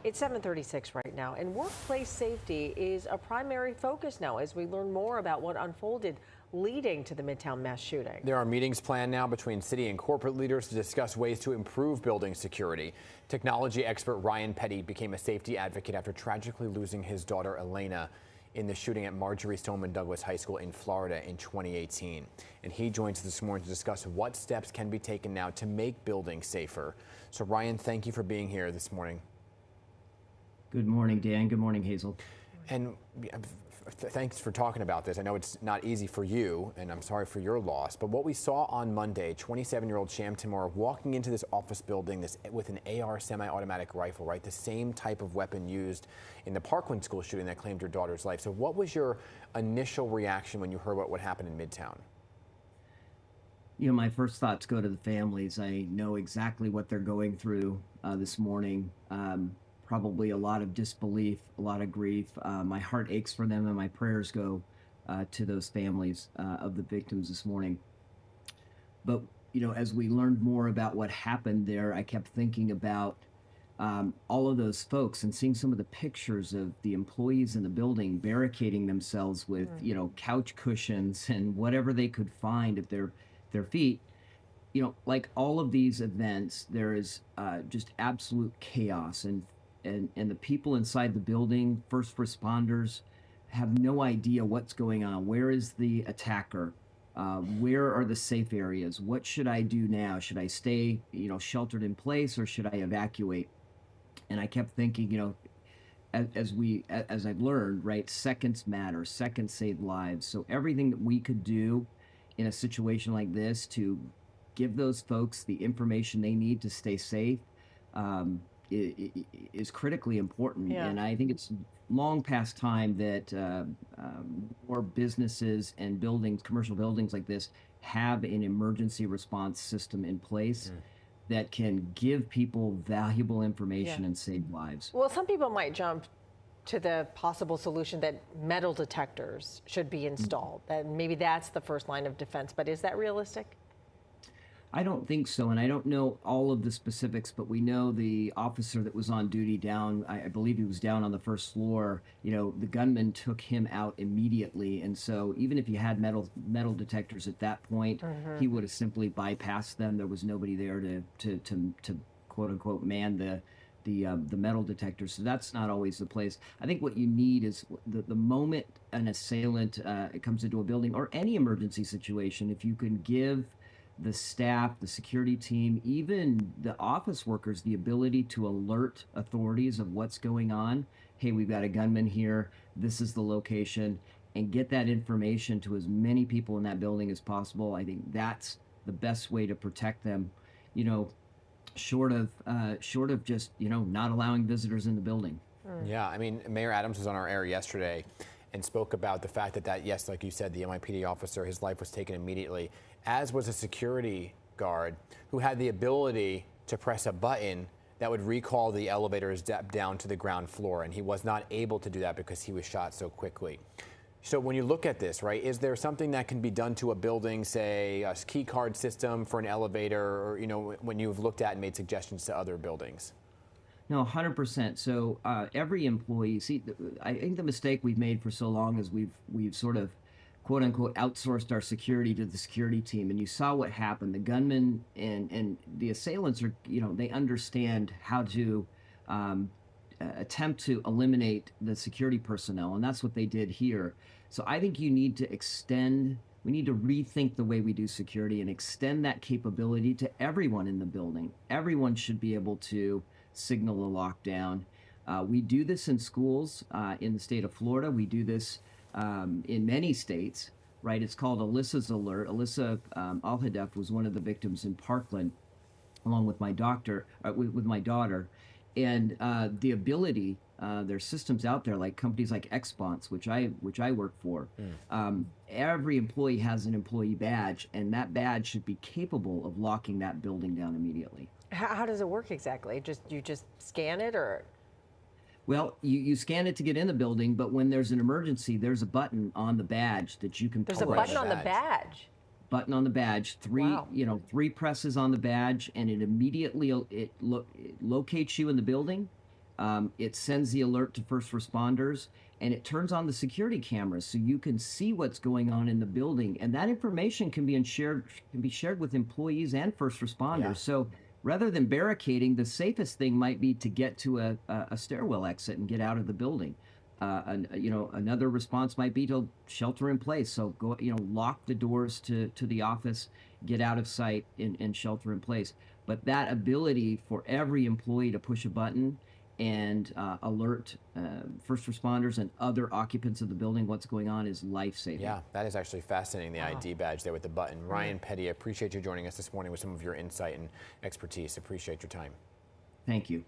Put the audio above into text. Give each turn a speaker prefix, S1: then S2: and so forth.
S1: It's 7:36 right now, and workplace safety is a primary focus now as we learn more about what unfolded leading to the Midtown mass shooting.
S2: There are meetings planned now between city and corporate leaders to discuss ways to improve building security. Technology expert Ryan Petty became a safety advocate after tragically losing his daughter Elena in the shooting at Marjorie Stoneman Douglas High School in Florida in 2018. And he joins us this morning to discuss what steps can be taken now to make buildings safer. So Ryan, thank you for being here this morning.
S3: Good morning, Dan. Good morning, Hazel.
S2: And thanks for talking about this. I know it's not easy for you, and I'm sorry for your loss. But what we saw on Monday, 27-year-old Sham Timur walking into this office building with an AR semi-automatic rifle, right? The same type of weapon used in the Parkland school shooting that claimed your daughter's life. So what was your initial reaction when you heard what happened in Midtown?
S3: You know, my first thoughts go to the families. I know exactly what they're going through this morning. Probably a lot of disbelief, a lot of grief. My heart aches for them, and my prayers go to those families of the victims this morning. But, you know, as we learned more about what happened there, I kept thinking about all of those folks and seeing some of the pictures of the employees in the building barricading themselves with, you know, couch cushions and whatever they could find at their feet. You know, like all of these events, there is just absolute chaos, and the people inside the building, first responders, have no idea what's going on. Where is the attacker? Where are the safe areas? What should I do now? Should I stay, you know, sheltered in place, or should I evacuate? And I kept thinking, you know, as I've learned, right, seconds matter, seconds save lives. So everything that we could do in a situation like this to give those folks the information they need to stay safe is critically important.
S1: Yeah.
S3: And I think it's long past time that more businesses and buildings, commercial buildings like this, have an emergency response system in place that can give people valuable information and save lives.
S1: Well, some people might jump to the possible solution that metal detectors should be installed. That maybe that's the first line of defense, but is that realistic?
S3: I don't think so, and I don't know all of the specifics, but we know the officer that was on duty down, I believe he was down on the first floor, you know, the gunman took him out immediately, and so even if you had metal detectors at that point, he would have simply bypassed them. There was nobody there to quote unquote man the metal detector. So that's not always the place. I think what you need is the moment an assailant comes into a building or any emergency situation, if you can give the staff, the security team, even the office workers, the ability to alert authorities of what's going on. Hey, we've got a gunman here. This is the location, and get that information to as many people in that building as possible. I think that's the best way to protect them. You know, short of just, you know, not allowing visitors in the building.
S2: Yeah, I mean, Mayor Adams was on our air yesterday and spoke about the fact that yes, like you said, the NYPD officer, his life was taken immediately, as was a security guard who had the ability to press a button that would recall the elevators down to the ground floor, and he was not able to do that because he was shot so quickly. So when you look at this, right, is there something that can be done to a building, say a key card system for an elevator, or, you know, when you've looked at and made suggestions to other buildings?
S3: No, 100%. So every employee, see, I think the mistake we've made for so long is we've sort of, quote unquote, outsourced our security to the security team. And you saw what happened. The gunmen and the assailants are, you know, they understand how to attempt to eliminate the security personnel. And that's what they did here. So I think you need to we need to rethink the way we do security and extend that capability to everyone in the building. Everyone should be able to signal a lockdown. We do this in schools in the state of Florida. We do this in many states, right? It's called Alyssas Alert. Alyssa Alhadef was one of the victims in Parkland, along with my daughter. And the ability, there's systems out there like companies like Xbox, which I work for. Every employee has an employee badge, and that badge should be capable of locking that building down immediately.
S1: How does it work exactly? You just scan it, or?
S3: Well, you scan it to get in the building, but when there's an emergency, there's a button on the badge that you can
S1: There's a button on the badge.
S3: Button on the badge. Three presses on the badge, and it immediately it locates you in the building, It sends the alert to first responders, and it turns on the security cameras so you can see what's going on in the building. And that information can be shared with employees and first responders.
S2: Yeah.
S3: So rather than barricading, the safest thing might be to get to a stairwell exit and get out of the building. Another response might be to shelter in place. So go, lock the doors to the office, get out of sight, and shelter in place. But that ability for every employee to push a button and alert first responders and other occupants of the building what's going on is life-saving.
S2: Yeah, that is actually fascinating, the ID badge there with the button. Ryan Petty, I appreciate you joining us this morning with some of your insight and expertise. Appreciate your time.
S3: Thank you.